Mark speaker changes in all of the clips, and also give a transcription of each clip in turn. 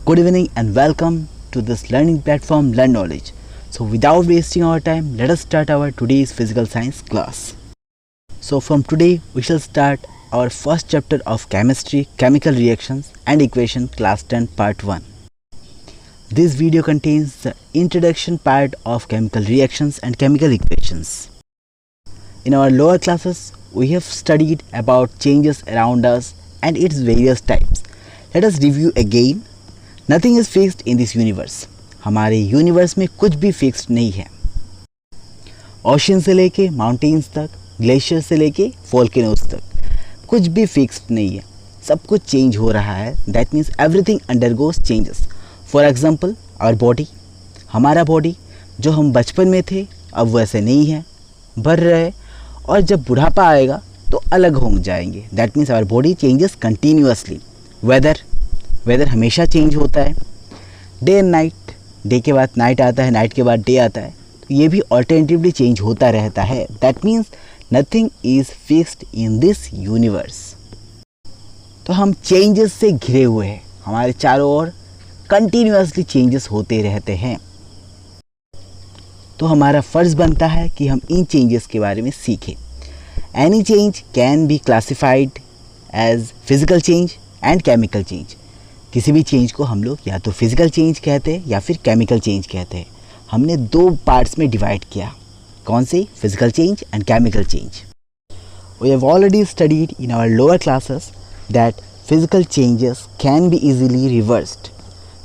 Speaker 1: Good evening and welcome to this learning platform Learn Knowledge. So without wasting our time, let us start our today's physical science class. So from today we shall start our first chapter of chemistry, chemical reactions and equation class 10 part 1. This video contains the introduction part of chemical reactions and chemical equations. In our lower classes, we have studied about changes around us and its various types. Let us review again. Nothing is fixed in this universe. हमारे universe में कुछ भी fixed नहीं है. Ocean से लेके mountains तक, glacier से लेके वोल्केनोस तक, कुछ भी फिक्स्ड नहीं है. सब कुछ चेंज हो रहा है. That means everything undergoes changes. For example our body, हमारा बॉडी जो हम बचपन में थे अब वैसे नहीं है, बढ़ रहे, और जब बुढ़ापा आएगा तो अलग हो जाएंगे. That means our body changes continuously. Weather हमेशा चेंज होता है. डे एंड नाइट, डे के बाद नाइट आता है, नाइट के बाद डे आता है, तो ये भी ऑल्टरनेटिवली चेंज होता रहता है. That means nothing is fixed in this universe. तो हम चेंजेस से घिरे हुए हैं. हमारे चारों ओर कंटिन्यूअसली चेंजेस होते रहते हैं. तो हमारा फ़र्ज़ बनता है कि हम इन चेंजेस के बारे में सीखें. Any change can be classified as physical change and chemical change. किसी भी चेंज को हम लोग या तो फिज़िकल चेंज कहते हैं या फिर केमिकल चेंज कहते हैं. हमने दो पार्ट्स में डिवाइड किया. कौन से? Physical change and chemical change. We have already studied in our lower classes that physical changes can be easily reversed.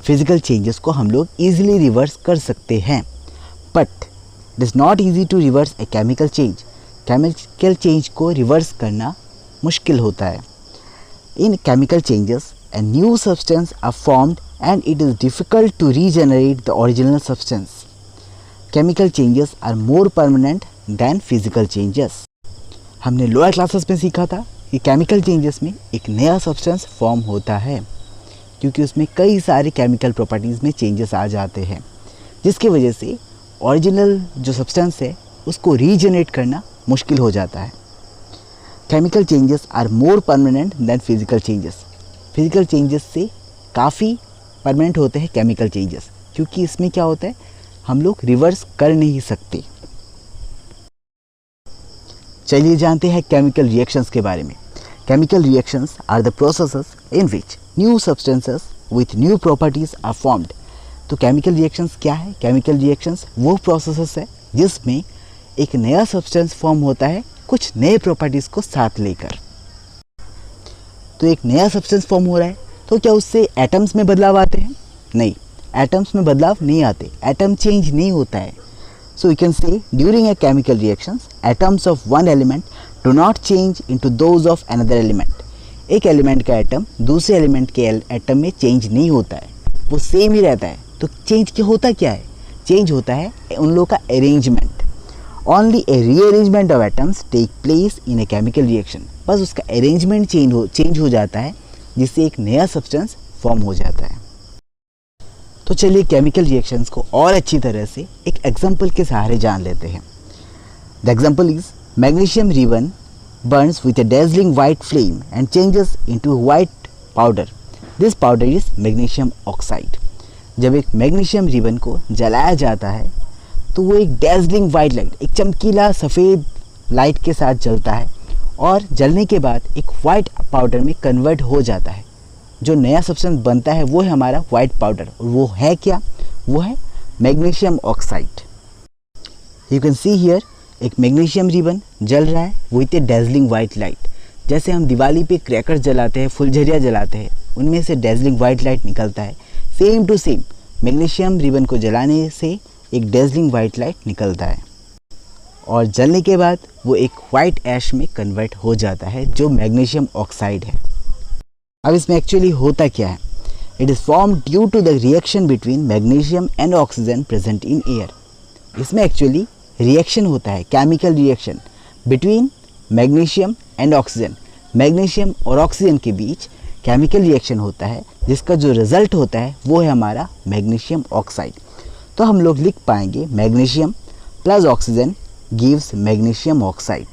Speaker 1: Physical changes को हम लोग ईजिली रिवर्स कर सकते हैं. But it is not easy to reverse a chemical change. Chemical change को reverse करना मुश्किल होता है. In chemical changes a new substance are formed and it is difficult to regenerate the original substance. Chemical changes are more permanent than physical changes. हमने lower classes में सीखा था कि केमिकल चेंजेस में एक नया सब्सटेंस फॉर्म होता है क्योंकि उसमें कई सारे केमिकल प्रॉपर्टीज़ में चेंजेस आ जाते हैं, जिसकी वजह से ओरिजिनल जो सब्सटेंस है उसको रीजनरेट करना मुश्किल हो जाता है. Chemical changes are more permanent than physical changes. Physical changes से काफ़ी परमानेंट होते हैं केमिकल चेंजेस, क्योंकि इसमें क्या होता है, हम लोग रिवर्स कर नहीं सकते. चलिए जानते हैं केमिकल रिएक्शंस के बारे में. Chemical reactions are the processes in which new substances with new properties are formed. तो केमिकल रिएक्शंस क्या है? केमिकल रिएक्शंस वो प्रोसेसेस है जिसमें एक नया सब्सटेंस फॉर्म होता है कुछ नए प्रॉपर्टीज़ को साथ लेकर. तो एक नया सब्सटेंस फॉर्म हो रहा है तो क्या उससे एटम्स में बदलाव आते हैं? नहीं, एटम्स में बदलाव नहीं आते. एटम चेंज नहीं होता है. So you can say during a chemical reactions atoms of one element do not change into those of another element. एक एलिमेंट का एटम दूसरे एलिमेंट के एटम में चेंज नहीं होता है, वो सेम ही रहता है. तो चेंज क्या होता क्या है? चेंज होता है उन लोगों का arrangement. Only a rearrangement of atoms take place in a chemical reaction. बस उसका अरेंजमेंट चेंज हो जाता है जिससे एक नया सब्सटेंस फॉर्म हो जाता है. तो चलिए केमिकल रिएक्शंस को और अच्छी तरह से एक एग्जांपल के सहारे जान लेते हैं. The example is magnesium ribbon burns with a dazzling white flame and changes into white powder. This powder is magnesium oxide. जब एक मैग्नीशियम रिबन को जलाया जाता है तो वो एक डेजलिंग वाइट लाइट, एक चमकीला सफ़ेद लाइट के साथ जलता है और जलने के बाद एक वाइट पाउडर में कन्वर्ट हो जाता है. जो नया सब्सटेंस बनता है वो है हमारा वाइट पाउडर. और वो है क्या? वो है magnesium oxide. You can see here एक मैग्नीशियम रिबन जल रहा है with A dazzling white light. जैसे हम दिवाली पे क्रैकर्स जलाते हैं, फुलझरिया जलाते हैं, उनमें से डेजलिंग वाइट लाइट निकलता है. Same to same magnesium ribbon को जलाने से एक डेजलिंग वाइट लाइट निकलता है और जलने के बाद वो एक वाइट ऐश में कन्वर्ट हो जाता है जो मैग्नीशियम ऑक्साइड है. अब इसमें एक्चुअली होता क्या है? It is form due to the reaction between magnesium and oxygen present in air. इसमें एक्चुअली रिएक्शन होता है, chemical reaction between magnesium and oxygen. Magnesium और ऑक्सीजन के बीच केमिकल रिएक्शन होता है जिसका जो रिजल्ट होता है वो है हमारा मैग्नीशियम ऑक्साइड. तो हम लोग लिख पाएंगे magnesium plus oxygen gives magnesium oxide.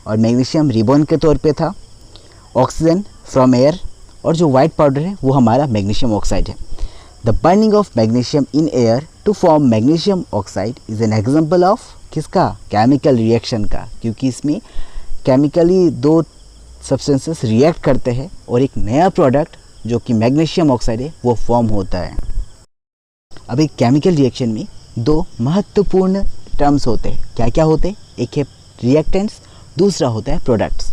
Speaker 1: और मैग्नीशियम रिबन के तौर पे था, ऑक्सीजन फ्रॉम एयर, और जो वाइट पाउडर है वो हमारा मैग्नीशियम ऑक्साइड है. The burning of magnesium in air to form magnesium oxide is an example of किसका, केमिकल रिएक्शन का, क्योंकि इसमें केमिकली दो सब्सटेंसेस रिएक्ट करते हैं और एक नया प्रोडक्ट जो कि मैग्नीशियम ऑक्साइड है वो फॉर्म होता है। अब एक केमिकल रिएक्शन में दो महत्वपूर्ण टर्म्स होते हैं, क्या क्या होते हैं, एक है रिएक्टेंट्स, दूसरा होता है प्रोडक्ट्स।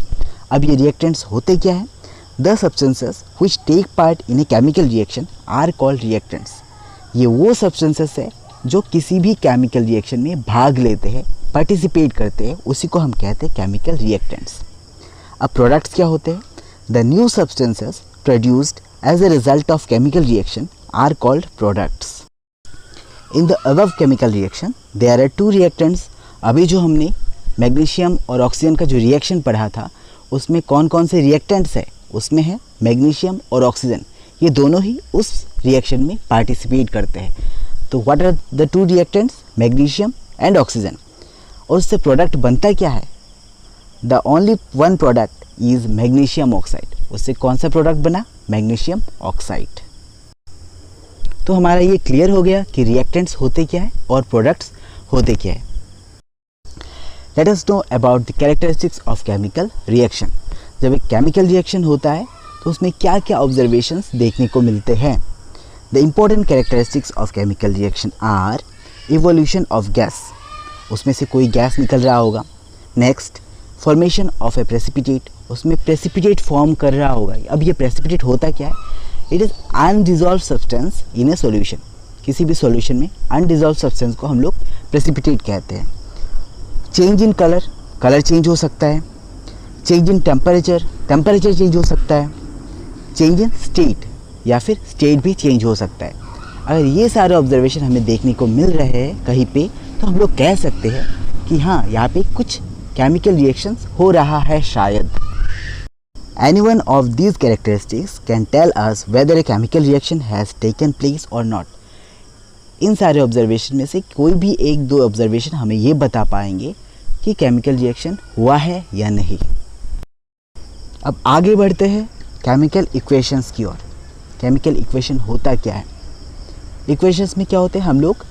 Speaker 1: अब ये रिएक्टेंट्स होते क्या हैं, the substances which take part in a chemical reaction are called reactants. ये वो सब्सटेंसेस है जो किसी भी केमिकल रिएक्शन में भाग लेते हैं, पार्टिसिपेट करते हैं, उसी को हम कहते हैं केमिकल रिएक्टेंट्स। अब प्रोडक्ट्स क्या होते हैं, the new substances produced as a result of chemical reaction are called products. In the above chemical reaction there are two reactants. अभी जो हमने मैग्नीशियम और ऑक्सीजन का जो रिएक्शन पढ़ा था उसमें कौन कौन से रिएक्टेंट्स है, उसमें है मैग्नीशियम और ऑक्सीजन, ये दोनों ही उस रिएक्शन में पार्टिसिपेट करते हैं। तो what are the two reactants, magnesium and oxygen. और उससे प्रोडक्ट बनता क्या है, the only one product is magnesium oxide. उससे कौन सा प्रोडक्ट बना, मैग्नीशियम ऑक्साइड। तो हमारा ये क्लियर हो गया कि रिएक्टेंट्स होते क्या है और प्रोडक्ट्स होते क्या है। Let us know about the characteristics of chemical reaction. जब एक केमिकल रिएक्शन होता है तो उसमें क्या क्या ऑब्जर्वेशंस देखने को मिलते हैं। The important characteristics of chemical reaction are evolution of gas, उसमें से कोई गैस निकल रहा होगा। Next, formation of a precipitate, उसमें प्रेसिपिटेट फॉर्म कर रहा होगा। अब ये प्रेसिपिटेट होता क्या है, it is undissolved substance in a solution. किसी भी सॉल्यूशन में अनडिजॉल्व सब्सटेंस को हम लोग प्रेसिपिटेट कहते हैं। Change in colour, colour change हो सकता है। Change in temperature, temperature change हो सकता है। चेंज इन स्टेट, या फिर स्टेट भी चेंज हो सकता है। अगर ये सारे ऑब्जर्वेशन हमें देखने को मिल रहे हैं कहीं पे, तो हम लोग कह सकते हैं कि हाँ, यहाँ पे कुछ केमिकल रिएक्शंस हो रहा है शायद। Any one of these characteristics can tell us whether a chemical reaction has taken place or not. इन सारे ऑब्जर्वेशन में से कोई भी एक दो ऑब्जर्वेशन हमें ये बता पाएंगे कि केमिकल रिएक्शन हुआ है या नहीं। अब आगे बढ़ते हैं केमिकल इक्वेशंस की ओर। केमिकल इक्वेशन होता क्या है, इक्वेशंस में क्या होते हैं, हम लोग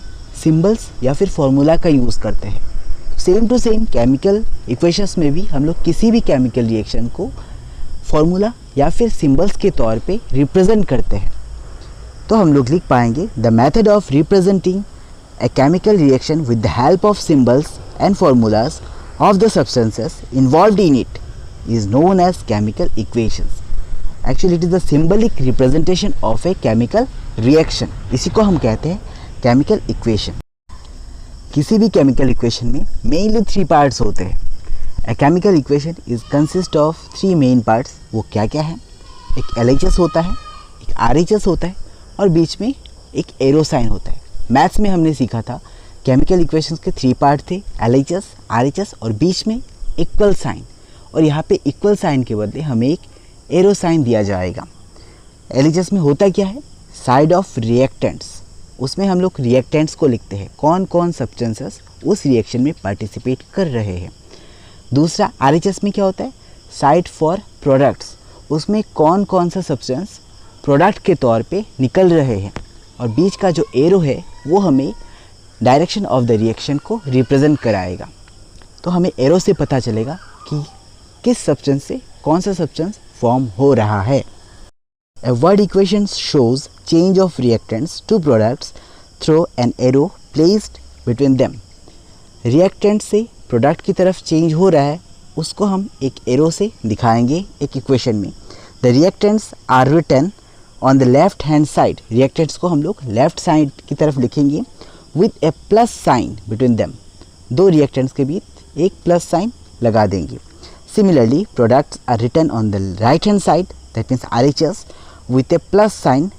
Speaker 1: सिंबल्स या फिर फॉर्मूला का यूज़ करते हैं। Same to same chemical equations में भी हम लोग किसी भी केमिकल रिएक्शन को फॉर्मूला या फिर सिंबल्स के तौर पे रिप्रेजेंट करते हैं। तो हम लोग लिख पाएंगे, the method of representing a chemical reaction with the help of symbols and formulas of the substances involved in it is known as chemical equations. Actually it is the symbolic representation of a chemical reaction, इसी को हम कहते हैं chemical equation. किसी भी chemical equation में mainly 3 parts होते हैं। A chemical equation is consist of 3 main parts। वो क्या क्या है, एक LHS होता है, एक RHS होता है और बीच में एक एरो साइन होता है। मैथ्स में हमने सीखा था केमिकल इक्वेशंस के 3 पार्ट थे, LHS, RHS और बीच में इक्वल साइन। और यहाँ पे इक्वल साइन के बदले हमें एक एरो साइन दिया जाएगा। LHS में होता क्या है, साइड ऑफ रिएक्टेंट्स, उसमें हम लोग रिएक्टेंट्स को लिखते हैं, कौन कौन सब्सटेंसेस उस रिएक्शन में पार्टिसिपेट कर रहे हैं। दूसरा RHS में क्या होता है, साइड फॉर प्रोडक्ट्स, उसमें कौन कौन सा सब्सटेंस प्रोडक्ट के तौर पे निकल रहे हैं। और बीच का जो एरो है वो हमें डायरेक्शन ऑफ द रिएक्शन को रिप्रेजेंट कराएगा। तो हमें एरो से पता चलेगा कि किस सब्सटेंस से कौन सा सब्सटेंस फॉर्म हो रहा है। A word equation shows change of reactants to products through an arrow placed between them। Reactant से प्रोडक्ट की तरफ चेंज हो रहा है, उसको हम एक एरो से दिखाएंगे एक इक्वेशन में। The reactants are written on the left hand side, reactants को हम लोग लेफ्ट साइड की तरफ लिखेंगे with a plus sign between them. दो रिएक्टेंट्स के बीच एक प्लस साइन लगा देंगे। Similarly products are written on the right hand side, that means RHS, with a plus sign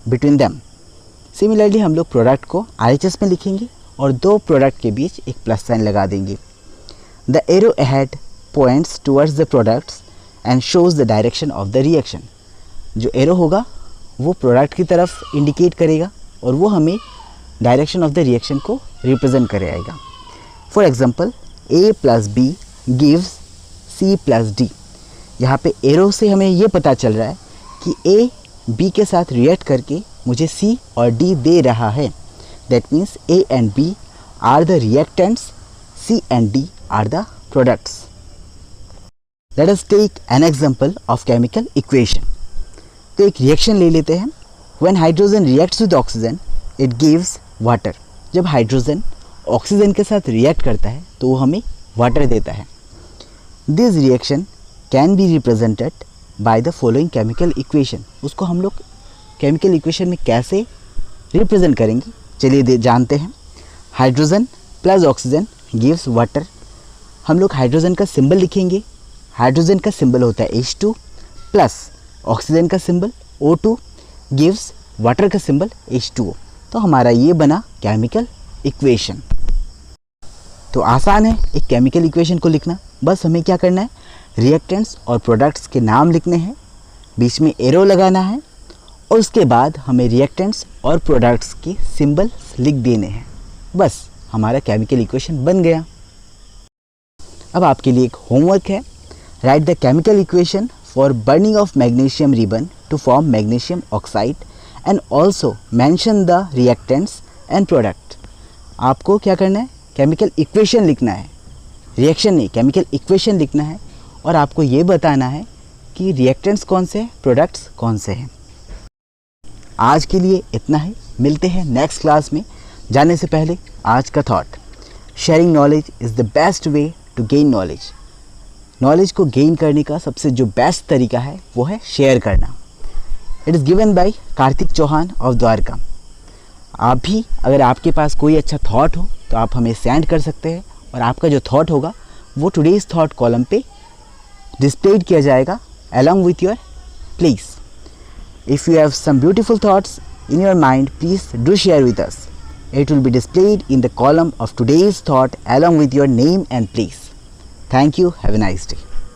Speaker 1: between them. Similarly हम लोग प्रोडक्ट को RHS में लिखेंगे और दो प्रोडक्ट के बीच एक प्लस साइन लगा देंगे। The arrow ahead points towards the products and shows the direction of the reaction. जो एरो होगा वो प्रोडक्ट की तरफ इंडिकेट करेगा और वो हमें डायरेक्शन ऑफ द रिएक्शन को रिप्रेजेंट करेगा। For example A plus B gives C plus D। यहाँ पे एरो से हमें ये पता चल रहा है कि A B के साथ रिएक्ट करके मुझे C और D दे रहा है. That means A and B are the reactants, C and D are the products. Let us take an example of chemical equation. तो एक रिएक्शन ले लेते हैं. When hydrogen reacts with oxygen, it gives water. जब hydrogen oxygen के साथ react करता है तो वो हमें वाटर देता है. This reaction can be represented by the following chemical equation. उसको हम लोग केमिकल इक्वेशन में कैसे रिप्रेजेंट करेंगे, चलिए जानते हैं. Hydrogen plus oxygen gives water. हम लोग हाइड्रोजन का सिंबल लिखेंगे. हाइड्रोजन का सिंबल होता है H2 प्लस ऑक्सीजन का सिंबल O2 गिव्स वाटर का सिंबल H2O. तो हमारा ये बना केमिकल इक्वेशन. तो आसान है एक केमिकल इक्वेशन को लिखना. बस हमें क्या करना है, रिएक्टेंट्स और प्रोडक्ट्स के नाम लिखने हैं, बीच में एरो लगाना है और उसके बाद हमें रिएक्टेंट्स और प्रोडक्ट्स के सिंबल्स लिख देने हैं. बस हमारा केमिकल इक्वेशन बन गया. अब आपके लिए एक होमवर्क है. Write the chemical equation for burning of magnesium ribbon to form magnesium oxide and also mention the reactants and product. आपको क्या करना है, केमिकल इक्वेशन लिखना है, रिएक्शन नहीं, केमिकल इक्वेशन लिखना है और आपको ये बताना है कि रिएक्टेंट्स कौन से हैं, प्रोडक्ट्स कौन से हैं. आज के लिए इतना ही. मिलते हैं नेक्स्ट क्लास में. जाने से पहले आज का thought, sharing knowledge is the best way to gain knowledge. Knowledge को गेन करने का सबसे जो बेस्ट तरीका है वो है शेयर करना. It is given by Kartik Chauhan of Dwarka. आप भी अगर आपके पास कोई अच्छा थॉट हो तो आप हमें सेंड कर सकते हैं और आपका जो थॉट होगा वो टुडेज़ थॉट कॉलम पे डिस्प्लेड किया जाएगा along with your please. If you have some beautiful thoughts in your mind, please do share with us. It will be displayed in the column of today's thought along with your name and place. Thank you. Have a nice day.